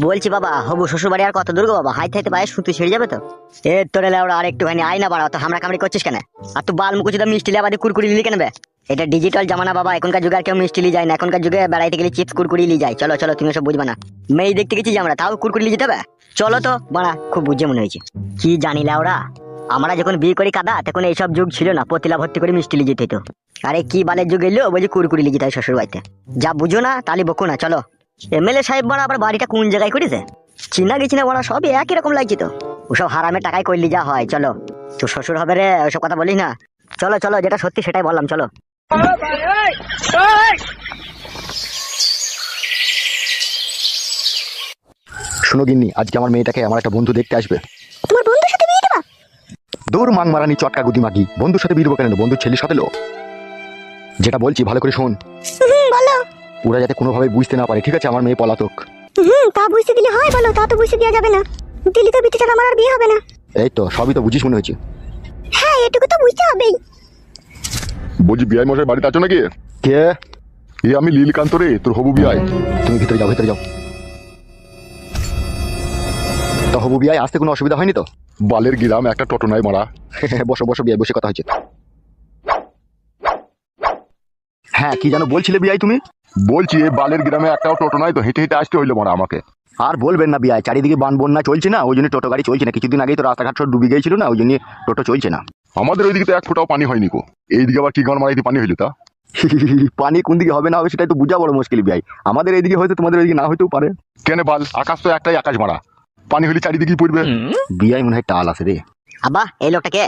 বলছি বাবা, হবু শ্বশুর বাড়ি আর কত দূর গো বাবা? হাইতে হাইতে পায়ে সুতি ছিঁড়ে যাবে তো। এ তোরে লেওড়া, আর একটুখানি আয় না বাড়া, তো হামড়া কামড়ি করছিস কেন? আর তুই বাল মুকুচি তো মিষ্টি লেবাদি কুরকুরি লিলি কেন বে? এটা ডিজিটাল জামানা বাবা, এখনকার যুগে আর কেউ মিষ্টি লি যায় না। এখনকার যুগে বেড়াইতে গেলে চিপস কুরকুরি লি যায়। চলো চলো, তুমি সব বুঝবা না। মেয়ে দেখতে গেছি যে আমরা, তাও কুরকুরি লি যেতে হবে? চলো তো বাড়া, খুব বুঝে মনে হয়েছে। কি জানি লেওড়া, আমরা যখন বিয়ে করি কাদা, তখন এইসব যুগ ছিল না। পতিলা ভর্তি করে মিষ্টি লি যেতে হতো। আরে কি বালের যুগ এলো, বলছি কুরকুরি লি যেতে হয় শ্বশুর বাড়িতে। যা বুঝো না তাহলে বকো না। চলো। এমএলএ সাহেব বড় আবার বাড়িটা কোন জায়গায় করেছে? চিনা গেছি না বড়, সবই একই রকম লাগছে তো। ওসব হারামে টাকায় করলি যা হয়। চলো, তো শ্বশুর হবে রে, ওসব কথা বলিস না। চলো চলো, যেটা সত্যি সেটাই বললাম, চলো। শুনো গিন্নি, আজকে আমার মেয়েটাকে আমার একটা বন্ধু দেখতে আসবে। তোমার বন্ধুর সাথে বিয়ে দেবা? দূর মাং মারানি চটকা গুদি মাগি, বন্ধুর সাথে বিয়ে দেবো কেন? বন্ধুর ছেলের সাথে লো। যেটা বলছি ভালো করে শোন। বলো। ওরা যাতে কোনোভাবে বুঝতে না পারে, ঠিক আছে? আমার মেয়ে পলাতক। তা বুঝতে দিলে হয় বলো, তা তো বুঝতে দেওয়া যাবে না। দিল্লি তো বিটি ছাড়া আমার আর বিয়ে হবে না। এই তো সবই তো বুঝিস মনে হয়েছে। হ্যাঁ, এটুকু তো বুঝতে হবেই। বলছি বিআই মশাই বাড়িতে আছো নাকি? কে? এ আমি লীলকান্ত রে, তোর হবু বিআই। তুমি ভিতরে যাও, ভিতরে যাও। তো হবু বিয়ায় আসতে কোনো অসুবিধা হয়নি তো? বালের গিরাম একটা টোটো নাই মারা। বসো বসো বিয়ায়, বসে কথা হচ্ছে। হ্যাঁ, কি জানো বলছিলে বিয়াই তুমি? বলছি এই বালের গ্রামে একটাও টোটো নাই তো, হেঁটে হেঁটে আসতে হইলো মারা আমাকে। আর বলবেন না বিয়ায়, চারিদিকে বান বন্যা চলছে না, ওই জন্য টোটো গাড়ি চলছে না। কিছুদিন আগেই তো রাস্তাঘাট সব ডুবে গিয়েছিল না, ওই জন্য টোটো চলছে না। আমাদের ওইদিকে তো এক ফোঁটাও পানি হয়নি কো। এইদিকে আবার কি গান মারাইতে পানি হইলো তা? পানি কোন দিকে হবে না হবে সেটাই তো বুঝা বড় মুশকিল বিয়াই। আমাদের এইদিকে হয়তো, তোমাদের ওইদিকে না হইতেও পারে। কেন বাল, আকাশ তো একটাই আকাশ মারা, পানি হলে চারিদিকেই পড়বে। বিয়াই মনে হয় টাল আছে রে। আব্বা, এই লোকটা কে?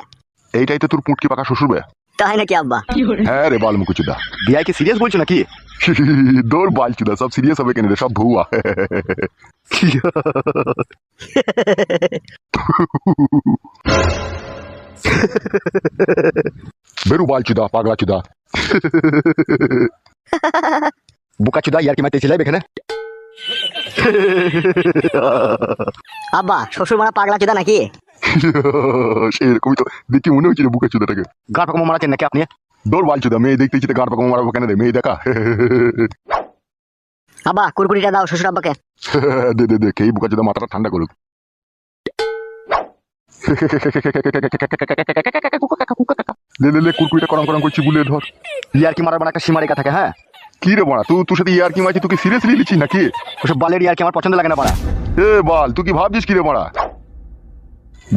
এইটাই তো তোর পুটকি পাকা শ্বশুর বে। তাই নাকি আব্বা? হ্যাঁ রে বাল মুকুচুদা। বিয়াইকে সিরিয়াস বলছো নাকি? দৌড় বাল চুদা, সব সিরিয়াস হবে কেন রে, সব ভুয়া। বেরু বাল চুদা, পাগলা চুদা। বোকা চুদা ইয়ার কি মাইতে ছিলাম এখানে? আব্বা, শ্বশুর মারা পাগলা চোদা নাকি? সেরকমই তো দেখি মনে হচ্ছিল বুকে চুদাটাকে। গা পাকামো মারাচ্ছেন নাকি আপনি? দৌড় বাল চুদা, মেয়ে দেখতে ইচ্ছে গাঁট পাকামো মারাবো কেন রে, মেয়ে দেখা। আব্বা, কুরকুরিটা দাও শ্বশুর আব্বাকে। দে দে দে, খেয়ে বুকা চুদা মাথাটা ঠান্ডা করুক। লে লে লে, কুরকুরিটা করম করম করছি বুলে ধর। ইয়ার কি মারার মানে একটা সীমারেখা থাকে। হ্যাঁ, কি রে বাড়া, তুই তোর সাথে ইয়ার কি মারছি, তুই কি সিরিয়াসলি লিছিস নাকি? ওসব বালের ইয়ার কি আমার পছন্দ লাগে না পারা। এ বাল, তুই কি ভাবছিস কি রে বাড়া?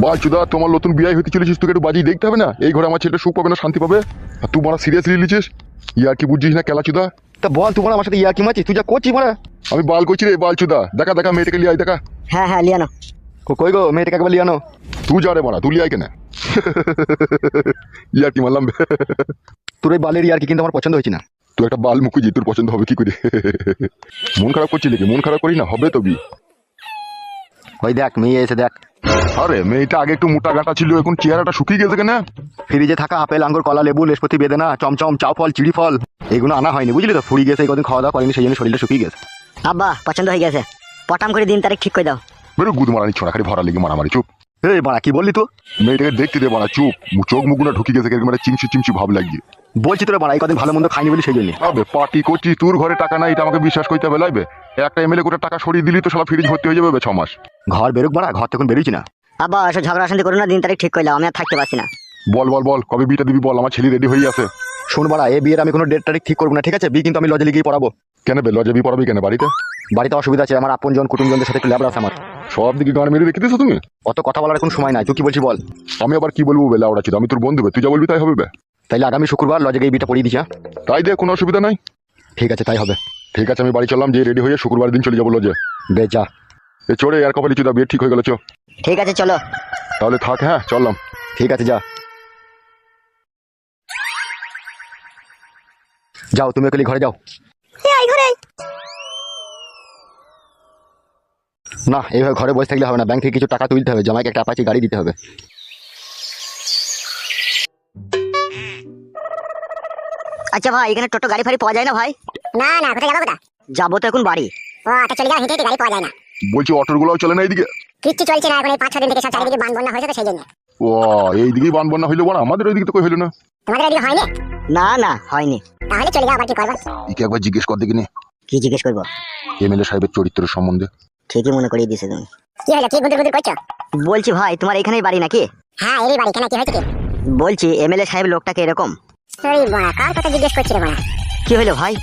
বাল চুদা, তোমার নতুন বিয়ে হতে চলেছিস, তোকে একটু বাজি দেখতে হবে না? এই ঘরে আমার ছেলেটা সুখ পাবে না, শান্তি পাবে। আর তুই বাড়া সিরিয়াসলি লিছিস? ইয়ার কি বুঝছিস না কেলা চুদা? তা বল, তুই আমার সাথে ইয়ার কি মারছিস? তুই যা করছিস মারা। আমি বাল করছি রে বাল চুদা, দেখা দেখা মেয়েটাকে লিয়াই দেখা। হ্যাঁ হ্যাঁ, লিয়ানো। কই গো মেয়েটাকে একবার লিয়ানো। তুই যা রে বাড়া, তুই লিয়াই কেন? ইয়ার কি মারলাম। তোর এই বালের ইয়ার কি কিন্তু আমার পছন্দ হয়েছে না। তুই একটা বাল মুকুজি, তোর পছন্দ হবে কি করে? মন খারাপ করছিলি কি? মন খারাপ করি না, হবে তো বি। ওই দেখ মেয়ে এসে দেখ। আরে মেয়েটা আগে একটু মোটা গাঁটা ছিল, এখন চেহারাটা শুকিয়ে গেছে কেন? ফ্রিজে থাকা আপেল আঙ্গুর কলা লেবু লেসপতি বেদেনা চমচম চাও ফল চিড়ি ফল এগুলো আনা হয়নি, বুঝলি তো? ফুরিয়ে গেছে, এই কদিন খাওয়া দাওয়া করেনি, সেই জন্য শরীরটা শুকিয়ে গেছে। আব্বা, পছন্দ হয়ে গেছে। পটাম করে দিন তারিখ ঠিক করে দাও। বেরো গুদ মারানি ছোড়া, খালি ভরা লেগে মারামারি। চুপ। এই বাড়া, কি বললি তো? মেয়েটাকে দেখতে দে বাড়া, চুপ। চোখ মুখগুলো ঢুকে গেছে, কিরকম একটা চিমচি চিমচি ভাব লাগছে। বলছি তোরা বাড়া, এই কদিন ভালো মন্দ খাইনি বলি সেই জন্য। আবে পার্টি করছি, তোর ঘরে টাকা নাই এটা আমাকে বিশ্বাস করতে হবে লাগবে? একটা এমএলএ করে টাকা সরিয়ে দিলি তো সারা ফ্রিজ ভর্তি হয়ে যাবে 6 মাস। ঘর বেরোক বাড়া, ঘর তখন বেরোচ্ছি না। আব্বা, এসব ঝগড়া শান্তি করো না, দিন তারিখ ঠিক করে দাও, আমি আর থাকতে পারছি না। বল বল বল, কবে বিটা দিবি বল, আমার ছেলে রেডি হয়ে আছে। শোন বাড়া, এই বিয়ের আমি কোনো ডেট তারিখ ঠিক করবো না, ঠিক আছে? বিয়ে কিন্তু আমি লজে লিগেই পড়াবো। কেন বে, লজে বি পড়াবি কেন বাড়িতে? বাড়িতে অসুবিধা আছে, আমার আপনজন কুটুমজনদের সাথে একটু ল্যাবড়া আছে আমার। সব দিকে গান মেরে রেখে দিছো তুমি। অত কথা বলার এখন সময় নাই, তুই কি বলছিস বল। আমি আবার কি বলবো বেলা, ওরা ছিল আমি তোর বন্ধু বে, তুই যা বলবি তাই হবে বে। তাইলে আগামী শুক্রবার লজে গিয়ে বিটা পড়িয়ে দিচ্ছি। তাই দে, কোনো অসুবিধা নাই। ঠিক আছে, তাই হবে। ঠিক আছে, আমি বাড়ি চললাম, যে রেডি হয়ে শুক্রবার দিন চলে যাবো লজে। বে যা। এ চড়ে আর কপালি চুদা, বিয়ে ঠিক হয়ে গেল। চো ঠিক আছে, চলো। তাহলে থাক, হ্যাঁ চললাম। ঠিক আছে, যা যাও, তুমি ওকে ঘরে যাও। এই ঘরে আয়। না, এইভাবে ঘরে বসে থাকলে হবে না, ব্যাংক থেকে কিছু টাকা তুলতে হবে, জামাইকে একটা অ্যাপাচি গাড়ি দিতে হবে। আচ্ছা ভাই, এখানে টোটো গাড়ি ফাড়ি পাওয়া যায় না ভাই? না না, কোথায় যাবো? কোথা? যাবো তো এখন বাড়ি। ও আচ্ছা, চলে যাও, হেঁটে হেঁটে গাড়ি পাওয়া যায় না। বলছি অটোর গুলাও চলে না এইদিকে? কিচ্ছু চলছে না এখন, এই 5-6 দিন থেকে সব চারিদিকে বান বন্যা হয়েছে তো সেই জন্য। ও, এইদিকেই বান বন্যা হইলো বড়, আমাদের ওইদিকে তো কই হইলো না। তোমাদের এদিকে হয়নি? না না, হয়নি। তাহলে চলে যাও, আবার কি করবা? একে একবার জিজ্ঞেস কর দেখিনি। কি জিজ্ঞেস করবো? এমএলএ সাহেবের চরিত্রের সম্বন্ধে। ঠিকই মনে করিয়ে দিছে তুমি। কি হলো, কি গুদুর গুদুর করছো? বলছি ভাই, তোমার এখানেই বাড়ি নাকি? হ্যাঁ, এরই বাড়ি। কেন, কি হয়েছে কি? বলছি এমএলএ সাহেব লোকটাকে এরকম। সরি বড়া, কার কথা জিজ্ঞেস করছি রে বড়া? কি হলো ভাই?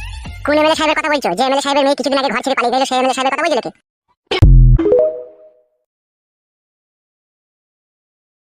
কোন এমএলএ সাহেবের কথা বলছো? যে এমএলএ সাহেবের মেয়ে কিছুদিন আগে ঘর ছেড়ে পালিয়ে গেল, সেই এমএলএ সাহেবের কথা বলছো নাকি?